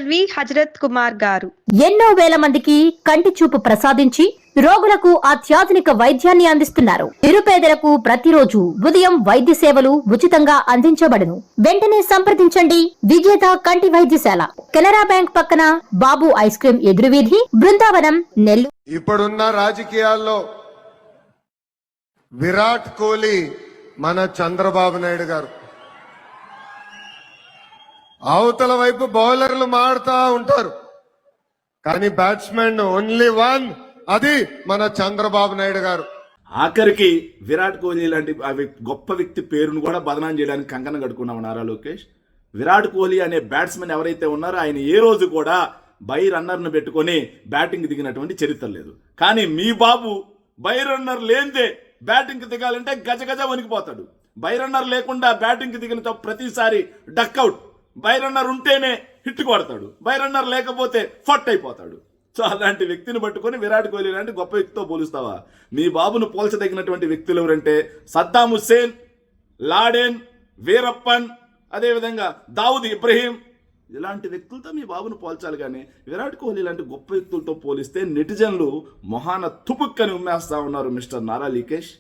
LV Hazrat Kumar గారు ఎన్నో వేల మందికి కంటి చూపు ప్రసాదించి రోగులకు అత్యాధునిక వైద్యాన్ని అందిస్తున్నారు. నిరుపేదలకు ప్రతిరోజు ఉదయం వైద్య సేవలు ఉచితంగా అందించబడును. వెంటనే సంప్రదించండి. విజేత కంటి వైద్యశాల, కెనరా బ్యాంక్ పక్కన, బాబు ఐస్ క్రీమ్ ఎదురువీధి, బృందావనం, నెల్లూరు. ఇప్పుడున్న రాజకీయాల్లో విరాట్ కోహ్లీ మన చంద్రబాబు నాయుడు గారు. అవతల వైపు బౌలర్లు మారుతా ఉంటారు, కానీ బ్యాట్స్మెన్ ఓన్లీ వన్, అది మన చంద్రబాబు నాయుడు గారు. ఆఖరికి విరాట్ కోహ్లీ లాంటి గొప్ప వ్యక్తి పేరును కూడా బదనాం చేయడానికి కంకణం కట్టుకున్నాం నారా లోకేష్. విరాట్ కోహ్లీ అనే బ్యాట్స్మెన్ ఎవరైతే ఉన్నారో ఆయన ఏ రోజు కూడా బై రన్నర్ను పెట్టుకొని బ్యాటింగ్ దిగినటువంటి చరిత్ర లేదు. కానీ మీ బాబు బై రన్నర్ లేనిదే బ్యాటింగ్ దిగాలంటే గజ గజ వణికిపోతాడు. బై రన్నర్ లేకుండా బ్యాటింగ్ దిగిన ప్రతిసారి డక్అవుట్. బై రన్నర్ ఉంటేనే హిట్ కొడతాడు, బై రన్నర్ లేకపోతే ఫట్ అయిపోతాడు. సో అలాంటి వ్యక్తిని పట్టుకొని విరాట్ కోహ్లీ లాంటి గొప్ప వ్యక్తితో పోలుస్తావా? మీ బాబును పోల్చదగినటువంటి వ్యక్తులు ఎవరంటే సద్దాం హుస్సేన్, లాడెన్, వీరప్పన్, అదేవిధంగా దావుద్ ఇబ్రహీం, ఇలాంటి వ్యక్తులతో మీ బాబును పోల్చాలి. కానీ విరాట్ కోహ్లీ లాంటి గొప్ప వ్యక్తులతో పోలిస్తే నెటిజన్లు మొహాన తుపుక్కని ఉమ్మేస్తా ఉన్నారు మిస్టర్ నారా లోకేష్.